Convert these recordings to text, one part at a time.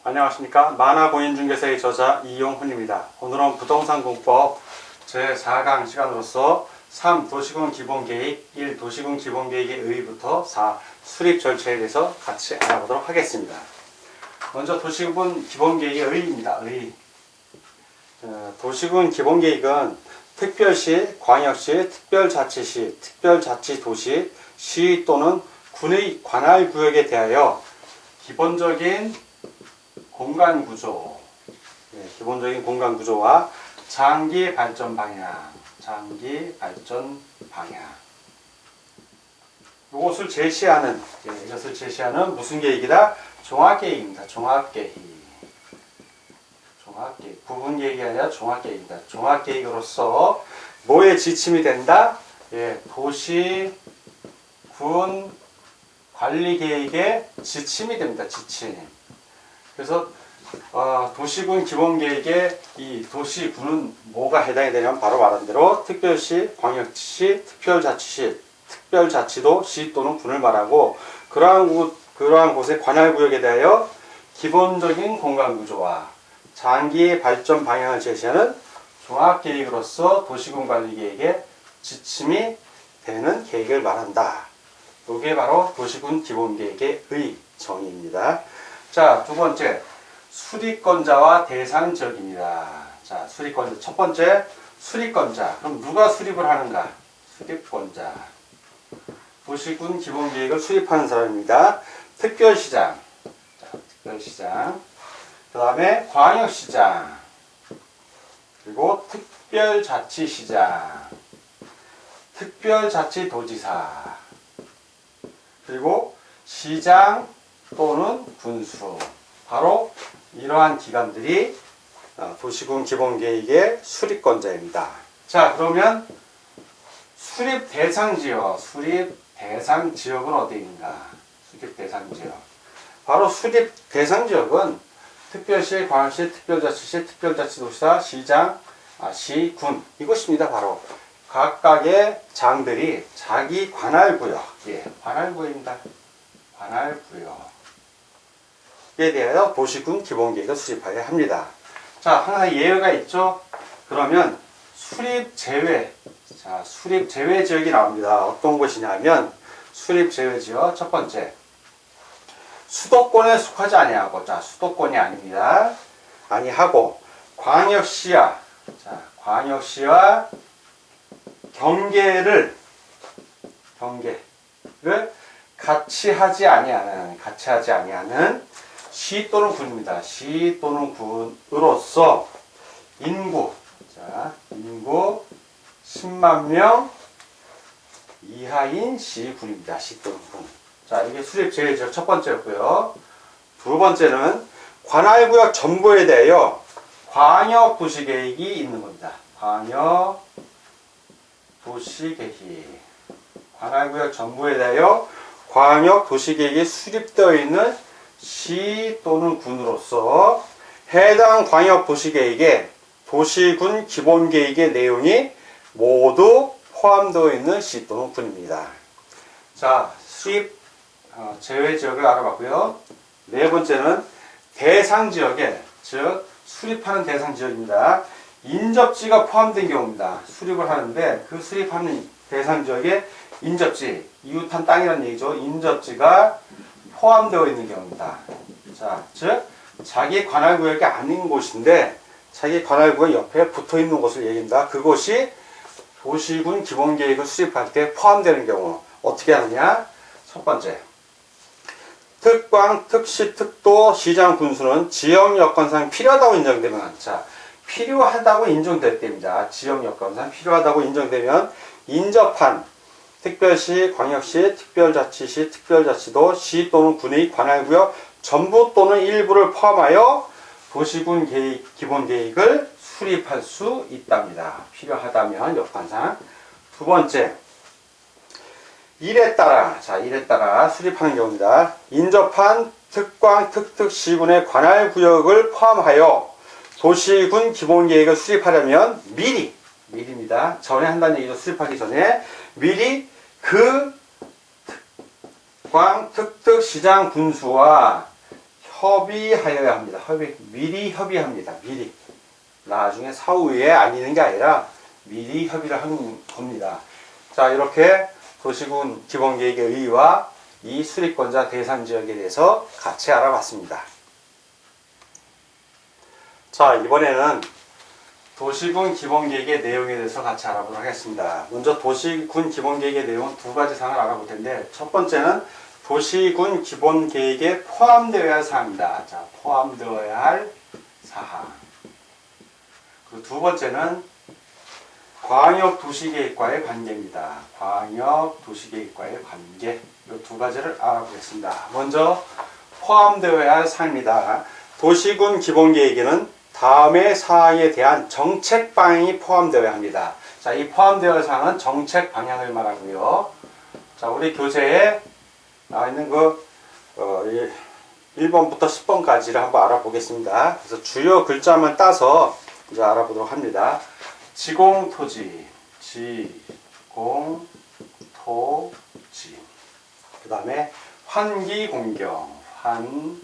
안녕하십니까. 만화공인중개사의 저자 이용훈입니다. 오늘은 부동산공법 제4강 시간으로서 3. 도시군 기본계획 1. 도시군 기본계획의 의의부터 4. 수립 절차에 대해서 같이 알아보도록 하겠습니다. 먼저 도시군 기본계획의 의의입니다. 의의. 도시군 기본계획은 특별시, 광역시, 특별자치시, 특별자치도시, 시 또는 군의 관할구역에 대하여 기본적인 공간구조, 기본적인 공간구조와 장기 발전 방향, 이것을 제시하는, 이것을 제시하는 무슨 계획이다? 종합계획입니다. 종합계획. 부분계획이 아니라 종합계획입니다. 종합계획으로서 뭐에 지침이 된다? 도시, 군, 관리계획의 지침이 됩니다. 지침. 그래서 도시군 기본계획에 이 도시군은 뭐가 해당이 되냐면 바로 말한 대로 특별시, 광역시, 특별자치시, 특별자치도, 시 또는 군을 말하고 그러한 곳의 관할구역에 대하여 기본적인 공간구조와 장기 발전 방향을 제시하는 종합계획으로서 도시군 관리계획의 지침이 되는 계획을 말한다. 이게 바로 도시군 기본계획의 정의입니다. 자, 두 번째, 수립권자와 대상지역입니다. 자, 수립권자. 첫 번째, 수립권자. 그럼 누가 수립을 하는가? 수립권자. 도시군 기본계획을 수립하는 사람입니다. 특별시장. 자, 특별시장. 그 다음에 광역시장. 그리고 특별자치시장. 특별자치도지사. 그리고 시장 또는 군수. 바로 이러한 기관들이 도시군 기본계획의 수립권자입니다. 자, 그러면 수립 대상지역은 어디인가? 수립 대상지역. 바로 수립 대상지역은 특별시, 광역시, 특별자치시, 특별자치도시사, 시장, 시, 군. 이것입니다. 바로 각각의 장들이 자기 관할구역. 관할구역입니다. 관할구역에 대하여 도시군 기본계획을 수립하여야 합니다. 자, 하나 예외가 있죠? 그러면 수립 제외. 자, 수립 제외 지역이 나옵니다. 어떤 곳이냐면 수립 제외 지역 첫 번째. 수도권에 속하지 아니하고, 자, 수도권이 아닙니다. 아니하고 광역시와 경계를 같이 하지 아니하는 시 또는 군입니다. 시 또는 군으로서 인구 10만 명 이하인 시군입니다. 시 또는 군. 자, 이게 수립 제일 첫 번째였고요. 두 번째는 관할구역 전부에 대하여 광역도시계획이 있는 겁니다. 광역도시계획. 관할구역 전부에 대하여 광역도시계획이 수립되어 있는 시 또는 군으로서 해당 광역도시계획에 도시군 기본계획의 내용이 모두 포함되어 있는 시 또는 군입니다. 자, 수립 제외지역을 알아봤고요. 네 번째는 대상지역에, 즉 수립하는 대상지역입니다. 인접지가 포함된 경우입니다. 수립을 하는데 그 수립하는 대상지역에 인접지, 이웃한 땅이라는 얘기죠. 인접지가 포함되어 있는 경우입니다. 자, 즉 자기 관할구역이 아닌 곳인데 자기 관할구역 옆에 붙어있는 곳을 얘기합니다. 그곳이 도시군 기본계획을 수립할 때 포함되는 경우 어떻게 하느냐? 첫 번째, 특광, 특시, 특도, 시장, 군수는 지역 여건상 필요하다고 인정되면, 자, 필요하다고 인정될 때입니다. 지역 여건상 필요하다고 인정되면 인접한 특별시, 광역시, 특별자치시, 특별자치도, 시 또는 군의 관할구역 전부 또는 일부를 포함하여 도시군 기본계획을 수립할 수 있답니다. 필요하다면 여건상. 두 번째, 일에 따라 수립하는 경우입니다. 인접한 특광, 특특, 시군의 관할구역을 포함하여 도시군 기본계획을 수립하려면 미리입니다. 전에 한다는 얘기죠. 수립하기 전에 미리 그 지방 특특 시장 군수와 협의하여야 합니다. 미리 협의합니다. 미리. 나중에 사후에 아니는 게 아니라 미리 협의를 하는 겁니다. 자, 이렇게 도시군 기본계획의 의의와 이 수립권자 대상 지역에 대해서 같이 알아봤습니다. 자, 이번에는 도시군 기본계획의 내용에 대해서 같이 알아보도록 하겠습니다. 먼저 도시군 기본계획의 내용은 두 가지 사항을 알아볼 텐데, 첫 번째는 도시군 기본계획에 포함되어야 할 사항입니다. 자, 포함되어야 할 사항. 그리고 두 번째는 광역도시계획과의 관계입니다. 광역도시계획과의 관계. 이 두 가지를 알아보겠습니다. 먼저 포함되어야 할 사항입니다. 도시군 기본계획에는 다음의 사항에 대한 정책 방향이 포함되어야 합니다. 자, 이 포함되어야 할 사항은 정책 방향을 말하고요. 자, 우리 교재에 나와 있는 1번부터 10번까지를 한번 알아보겠습니다. 그래서 주요 글자만 따서 이제 알아보도록 합니다. 지공토지, 지공토지. 그 다음에 환기공경, 환기공경.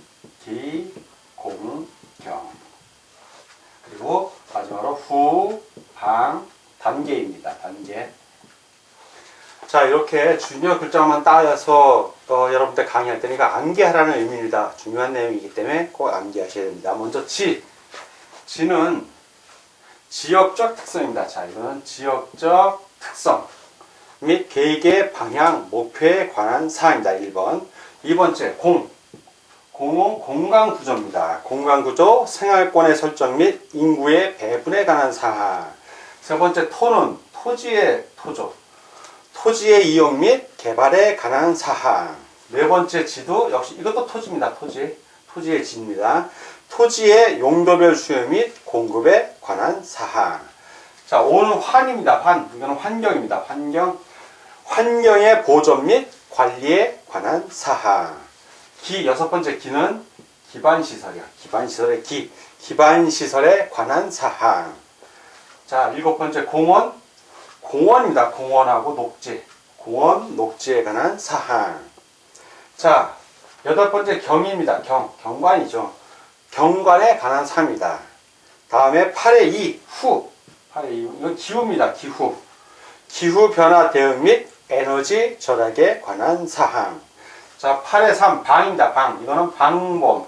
그리고 마지막으로 후, 방, 단계입니다. 단계. 자, 이렇게 중요 글자만 따서 여러분들 강의할 때니까 암기하라는 의미입니다. 중요한 내용이기 때문에 꼭 암기하셔야 됩니다. 먼저 지는 지역적 특성입니다. 자, 이거는 지역적 특성 및 계획의 방향, 목표에 관한 사항입니다. 1번. 2번째, 공은 공간구조입니다. 공간구조, 생활권의 설정 및 인구의 배분에 관한 사항. 세 번째, 토는 토지의 토조, 토지의 이용 및 개발에 관한 사항. 네 번째, 지도 역시 이것도 토지입니다. 토지의 지입니다. 토지의 용도별 수요 및 공급에 관한 사항. 자, 5는 환입니다. 이거는 환경입니다. 환경의 보존 및 관리에 관한 사항. 여섯 번째, 기는 기반시설이야. 기반시설에 관한 사항. 자, 일곱 번째, 공원입니다. 공원하고 녹지에 관한 사항. 자, 여덟 번째, 경입니다. 경관이죠. 경관에 관한 사항입니다. 다음에 8의 2, 이건 기후입니다. 기후 변화 대응 및 에너지 절약에 관한 사항. 자, 8의 3, 방입니다. 이거는 방범.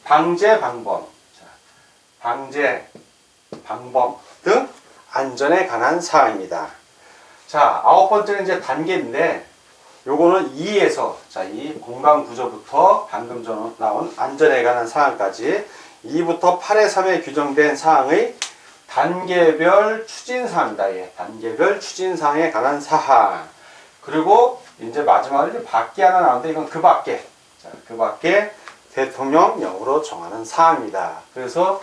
방제 방법. 자, 방범 등 안전에 관한 사항입니다. 자, 9번째는 이제 단계인데, 요거는 2에서, 자, 이 공간 구조부터 방금 전 나온 안전에 관한 사항까지 2부터 8의 3에 규정된 사항의 단계별 추진사항입니다. 예, 단계별 추진사항에 관한 사항. 그리고 이제 마지막으로 밖에 하나 나오는데, 이건 그 밖에 대통령령으로 정하는 사항입니다. 그래서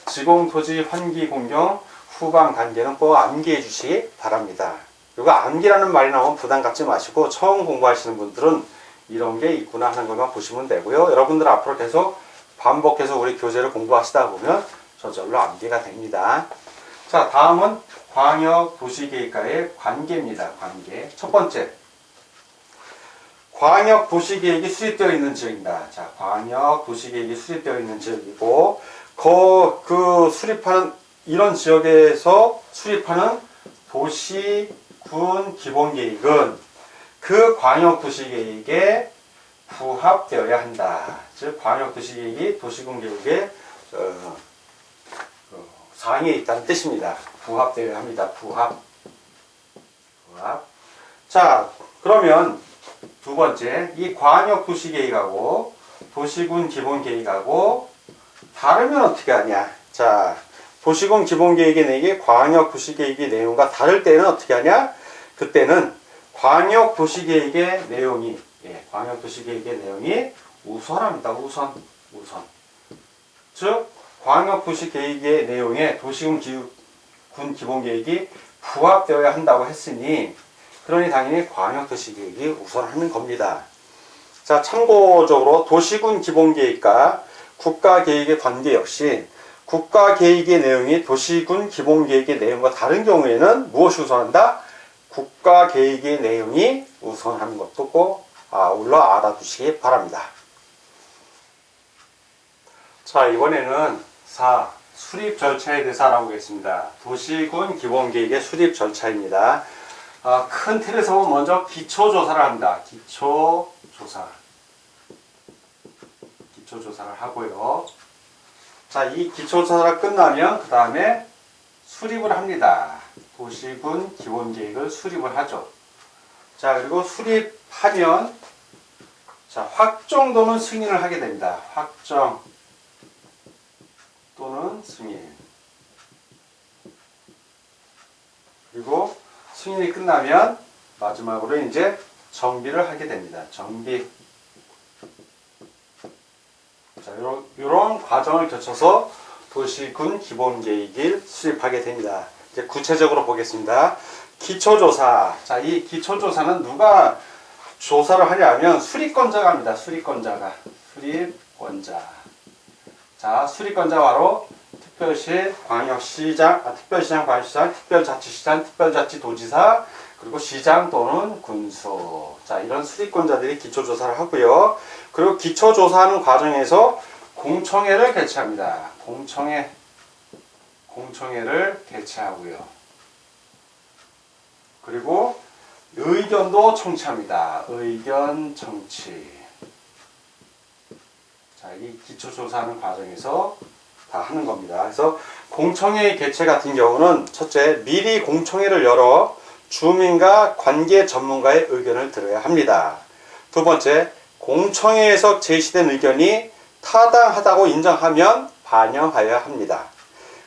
지공토지 환기공경 후방 단계는 꼭 암기해 주시기 바랍니다. 이거 암기라는 말이 나오면 부담 갖지 마시고 처음 공부하시는 분들은 이런 게 있구나 하는 것만 보시면 되고요. 여러분들 앞으로 계속 반복해서 우리 교재를 공부하시다 보면 저절로 암기가 됩니다. 자, 다음은 광역도시계획과의 관계입니다. 관계. 첫 번째, 광역도시계획이 수립되어 있는 지역입니다. 자, 광역도시계획이 수립되어 있는 지역이고, 이런 지역에서 수립하는 도시군 기본계획은 그 광역도시계획에 부합되어야 한다. 즉, 광역도시계획이 도시군 계획에 사항에 있다는 뜻입니다. 부합되어야 합니다. 부합. 자, 그러면 두 번째, 이 광역도시계획하고 도시군 기본계획하고 다르면 어떻게 하냐? 자, 도시군 기본계획의 내용이 광역도시계획의 내용과 다를 때는 어떻게 하냐? 그때는 광역도시계획의 내용이 우선합니다. 우선. 즉, 광역도시계획의 내용에 도시군 기본계획이 부합되어야 한다고 했으니, 그러니 당연히 광역도시계획이 우선하는 겁니다. 자, 참고적으로 도시군 기본계획과 국가계획의 관계 역시 국가계획의 내용이 도시군 기본계획의 내용과 다른 경우에는 무엇이 우선한다? 국가계획의 내용이 우선하는 것도 꼭 아울러 알아두시기 바랍니다. 자, 이번에는 4. 수립 절차에 대해서 알아보겠습니다. 도시군 기본계획의 수립 절차입니다. 큰 틀에서 보면 먼저 기초조사를 합니다. 기초조사를 하고요. 자, 이 기초조사가 끝나면 그 다음에 수립을 합니다. 도시군 기본계획을 수립을 하죠. 자, 그리고 수립하면 자, 확정 또는 승인을 하게 됩니다. 확정 또는 승인. 그리고 승인이 끝나면 마지막으로 이제 정비를 하게 됩니다. 정비. 자, 이런 과정을 거쳐서 도시군 기본계획을 수립하게 됩니다. 이제 구체적으로 보겠습니다. 기초조사. 자, 이 기초조사는 누가 조사를 하냐면 수립권자가 합니다. 수립권자. 자, 수립권자가 바로 특별시, 광역시장, 광역시장, 특별자치시장, 특별자치도지사, 그리고 시장 또는 군수. 자, 이런 수립권자들이 기초조사를 하고요. 그리고 기초조사하는 과정에서 공청회를 개최합니다. 공청회를 개최하고요. 그리고 의견도 청취합니다. 의견 청취. 자, 이 기초조사하는 과정에서 다 하는 겁니다. 그래서 공청회 개최 같은 경우는 첫째, 미리 공청회를 열어 주민과 관계 전문가의 의견을 들어야 합니다. 두 번째, 공청회에서 제시된 의견이 타당하다고 인정하면 반영하여야 합니다.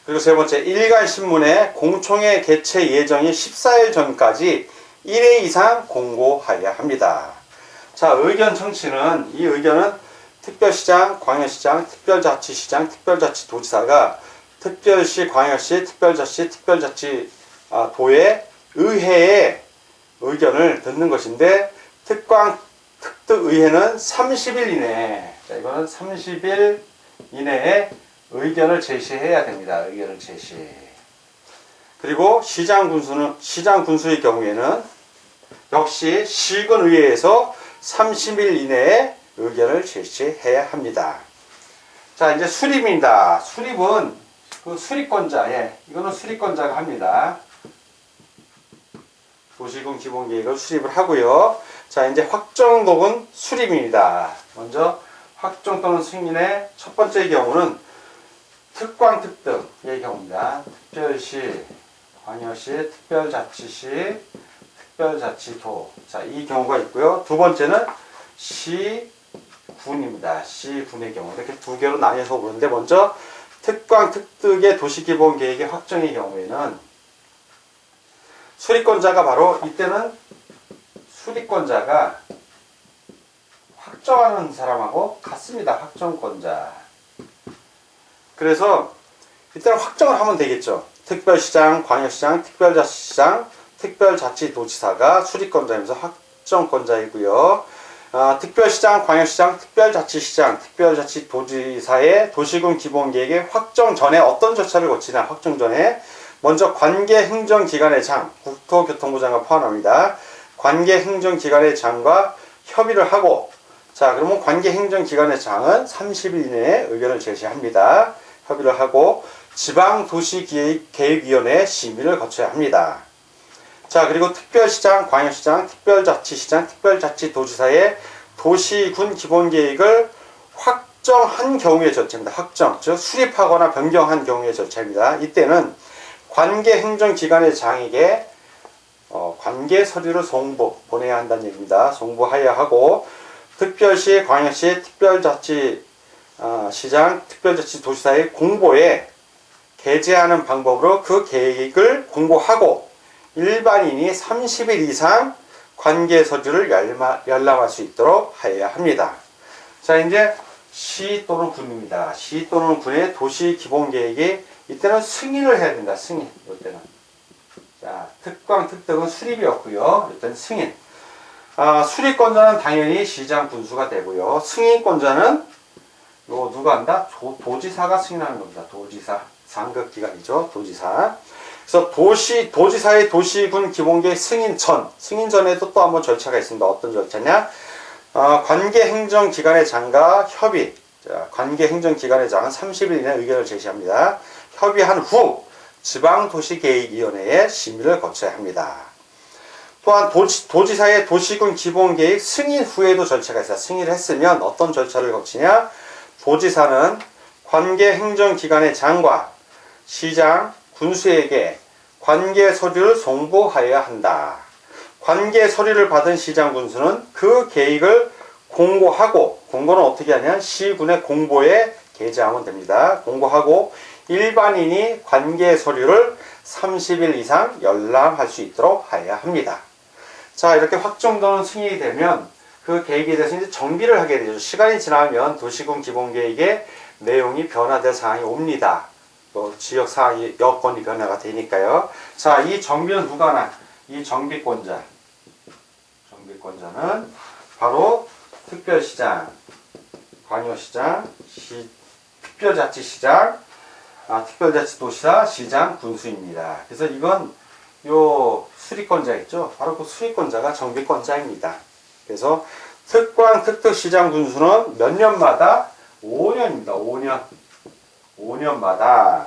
그리고 세 번째, 일간신문에 공청회 개최 예정이 14일 전까지 1회 이상 공고하여야 합니다. 자, 의견 청취는, 이 의견은 특별시장, 광역시장, 특별자치시장, 특별자치도지사가 특별시, 광역시, 특별자치, 특별자치도의 의회의 의견을 듣는 것인데, 특특의회는 30일 이내에, 자, 이거는 30일 이내에 의견을 제시해야 됩니다. 의견을 제시. 그리고 시장 군수의 경우에는 역시 시군의회에서 30일 이내에 의견을 제시해야 합니다. 자, 이제 수립입니다. 수립은 그 수립권자, 이거는 수립권자가 합니다. 도시군 기본계획을 수립을 하고요. 자, 이제 확정 또는 수립입니다. 먼저 확정 또는 승인의 첫 번째 경우는 특광특등의 경우입니다. 특별시, 광역시, 특별자치시, 특별자치도. 자, 이 경우가 있고요. 두 번째는 시군입니다. 시군의 경우. 이렇게 두 개로 나뉘어서 보는데, 먼저 특광특등의 도시기본계획의 확정의 경우에는 수립권자가 바로, 이때는 수립권자가 확정하는 사람하고 같습니다. 확정권자. 그래서 이때는 확정을 하면 되겠죠. 특별시장, 광역시장, 특별자치시장, 특별자치도지사가 수립권자이면서 확정권자이고요. 특별시장, 광역시장, 특별자치시장, 특별자치도지사의 도시군 기본계획의 확정 전에 어떤 절차를 거치냐. 확정 전에 먼저 관계행정기관의 장, 국토교통부 장관 포함합니다. 관계행정기관의 장과 협의를 하고, 자, 그러면 관계행정기관의 장은 30일 이내에 의견을 제시합니다. 협의를 하고 지방도시계획위원회의 심의를 거쳐야 합니다. 자, 그리고 특별시장, 광역시장, 특별자치시장, 특별자치도지사의 도시군 기본계획을 확정한 경우의 절차입니다. 확정, 즉 수립하거나 변경한 경우의 절차입니다. 이때는 관계행정기관의 장에게 관계서류를 보내야 한다는 얘기입니다. 송부하여야 하고, 특별시, 광역시, 특별자치시장, 특별자치도지사의 공보에 게재하는 방법으로 그 계획을 공고하고 일반인이 30일 이상 관계서류를 열람할 수 있도록 하여야 합니다. 자, 이제 시 또는 군입니다. 시 또는 군의 도시기본계획이 이때는 승인을 해야 된다. 승인. 이때는. 자, 특광특등은 수립이었고요. 일단 승인. 수립권자는 당연히 시장 군수가 되고요. 승인권자는 누가 한다? 도지사가 승인하는 겁니다. 도지사. 상급기관이죠. 도지사. 그래서 도지사의 도시군 기본계획 승인 전에도 또 한번 절차가 있습니다. 어떤 절차냐? 관계행정기관의 장과 협의. 자, 관계행정기관의 장은 30일 이내 의견을 제시합니다. 협의한 후 지방도시계획위원회에 심의를 거쳐야 합니다. 또한 도지사의 도시군 기본계획 승인 후에도 절차가 있어요. 승인을 했으면 어떤 절차를 거치냐? 도지사는 관계행정기관의 장과 시장, 군수에게 관계 서류를 송부하여야 한다. 관계 서류를 받은 시장, 군수는 그 계획을 공고하고, 공고는 어떻게 하냐? 시군의 공보에 게재하면 됩니다. 공고하고 일반인이 관계 서류를 30일 이상 열람할 수 있도록 하여야 합니다. 자, 이렇게 확정되는 승인이 되면 그 계획에 대해서 이제 정비를 하게 되죠. 시간이 지나면 도시군 기본계획의 내용이 변화될 상황이 옵니다. 또 지역 상황이 여건이 변화가 되니까요. 자, 이 정비는 누가 하나? 이 정비권자는 바로 특별시장, 광역시장, 특별자치시장, 특별자치도시사, 시장, 군수입니다. 그래서 이건 요 수리권자 있죠? 바로 그 수리권자가 정비권자입니다. 그래서 특광, 특특시장, 군수는 몇 년마다? 5년입니다. 5년마다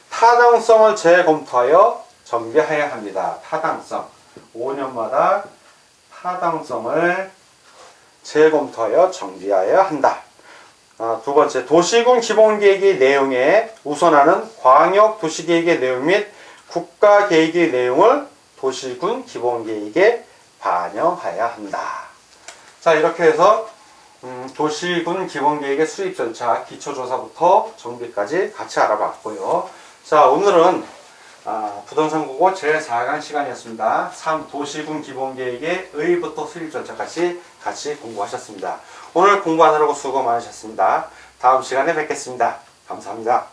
타당성을 재검토하여 정비해야 합니다. 타당성. 5년마다 타당성을 재검토하여 정비하여야 한다. 두 번째, 도시군 기본계획의 내용에 우선하는 광역도시계획의 내용 및 국가계획의 내용을 도시군 기본계획에 반영해야 한다. 자, 이렇게 해서 도시군 기본계획의 수립 절차, 기초조사부터 정비까지 같이 알아봤고요. 자, 오늘은 부동산 국어 제4강 시간이었습니다. 3. 도시군 기본계획의 의부터 수립 절차까지 같이 공부하셨습니다. 오늘 공부하느라고 수고 많으셨습니다. 다음 시간에 뵙겠습니다. 감사합니다.